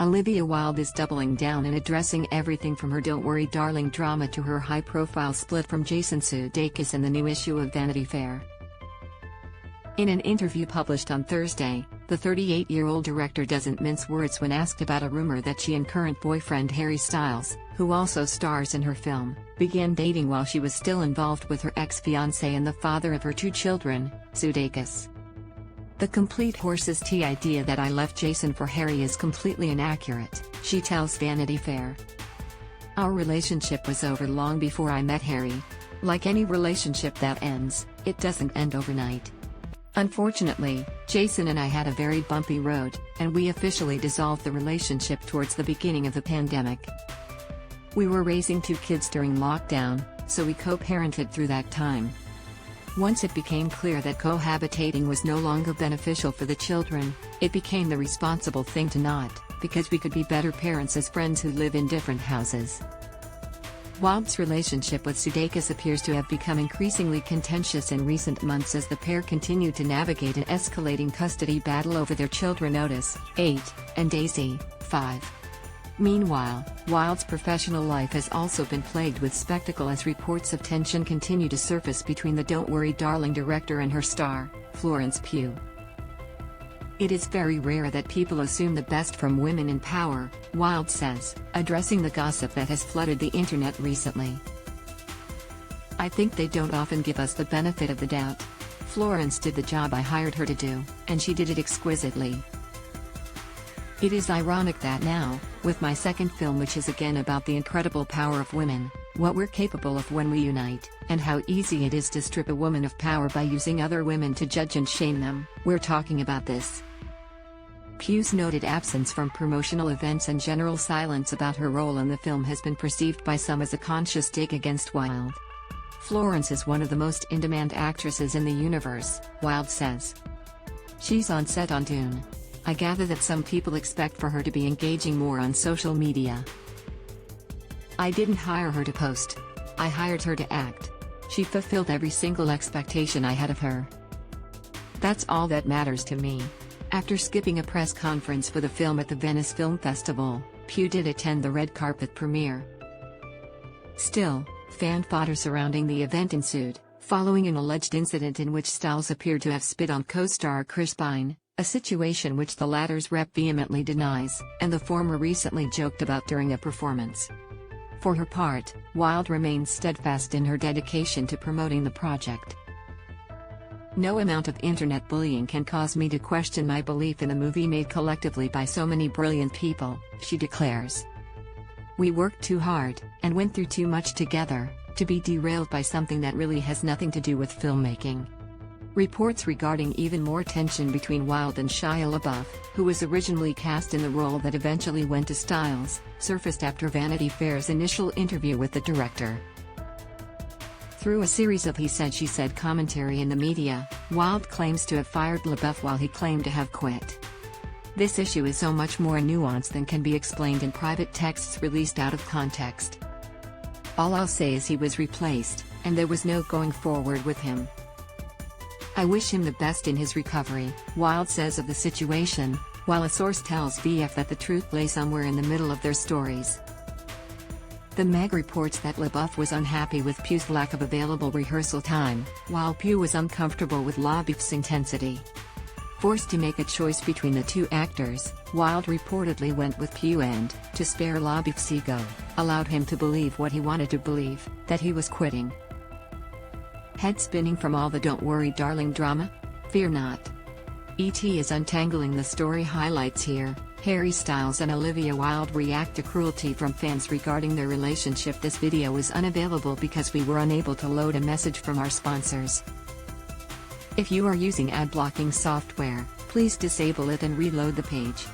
Olivia Wilde is doubling down and addressing everything from her Don't Worry Darling drama to her high-profile split from Jason Sudeikis in the new issue of Vanity Fair. In an interview published on Thursday, the 38-year-old director doesn't mince words when asked about a rumor that she and current boyfriend Harry Styles, who also stars in her film, began dating while she was still involved with her ex-fiance and the father of her 2 children, Sudeikis. "The complete horse's tea idea that I left Jason for Harry is completely inaccurate," she tells Vanity Fair. "Our relationship was over long before I met Harry. Like any relationship that ends, it doesn't end overnight. Unfortunately, Jason and I had a very bumpy road, and we officially dissolved the relationship towards the beginning of the pandemic. We were raising 2 kids during lockdown, so we co-parented through that time. Once it became clear that cohabitating was no longer beneficial for the children, it became the responsible thing to not, because we could be better parents as friends who live in different houses." Wilde's relationship with Sudeikis appears to have become increasingly contentious in recent months as the pair continued to navigate an escalating custody battle over their children Otis, 8, and Daisy, 5. Meanwhile, Wilde's professional life has also been plagued with spectacle as reports of tension continue to surface between the Don't Worry Darling director and her star, Florence Pugh. "It is very rare that people assume the best from women in power," Wilde says, addressing the gossip that has flooded the internet recently. "I think they don't often give us the benefit of the doubt. Florence did the job I hired her to do, and she did it exquisitely. It is ironic that now, with my second film which is again about the incredible power of women, what we're capable of when we unite, and how easy it is to strip a woman of power by using other women to judge and shame them, we're talking about this." Pugh's noted absence from promotional events and general silence about her role in the film has been perceived by some as a conscious dig against Wilde. "Florence is one of the most in-demand actresses in the universe," Wilde says. "She's on set on Dune. I gather that some people expect for her to be engaging more on social media. I didn't hire her to post. I hired her to act. She fulfilled every single expectation I had of her. That's all that matters to me." After skipping a press conference for the film at the Venice Film Festival, Pugh did attend the red carpet premiere. Still, fan fodder surrounding the event ensued, following an alleged incident in which Styles appeared to have spit on co-star Chris Pine, a situation which the latter's rep vehemently denies, and the former recently joked about during a performance. For her part, Wilde remains steadfast in her dedication to promoting the project. "No amount of internet bullying can cause me to question my belief in a movie made collectively by so many brilliant people," she declares. "We worked too hard, and went through too much together, to be derailed by something that really has nothing to do with filmmaking." Reports regarding even more tension between Wilde and Shia LaBeouf, who was originally cast in the role that eventually went to Styles, surfaced after Vanity Fair's initial interview with the director. Through a series of he said she said commentary in the media, Wilde claims to have fired LaBeouf while he claimed to have quit. "This issue is so much more nuanced than can be explained in private texts released out of context. All I'll say is he was replaced, and there was no going forward with him. I wish him the best in his recovery," Wilde says of the situation, while a source tells VF that the truth lay somewhere in the middle of their stories. The Meg reports that LaBeouf was unhappy with Pugh's lack of available rehearsal time, while Pugh was uncomfortable with LaBeouf's intensity. Forced to make a choice between the 2 actors, Wilde reportedly went with Pugh and, to spare LaBeouf's ego, allowed him to believe what he wanted to believe, that he was quitting. Head spinning from all the Don't Worry Darling drama? Fear not. ET is untangling the story highlights here. Harry Styles and Olivia Wilde react to cruelty from fans regarding their relationship. This video is unavailable because we were unable to load a message from our sponsors. If you are using ad blocking software, please disable it and reload the page.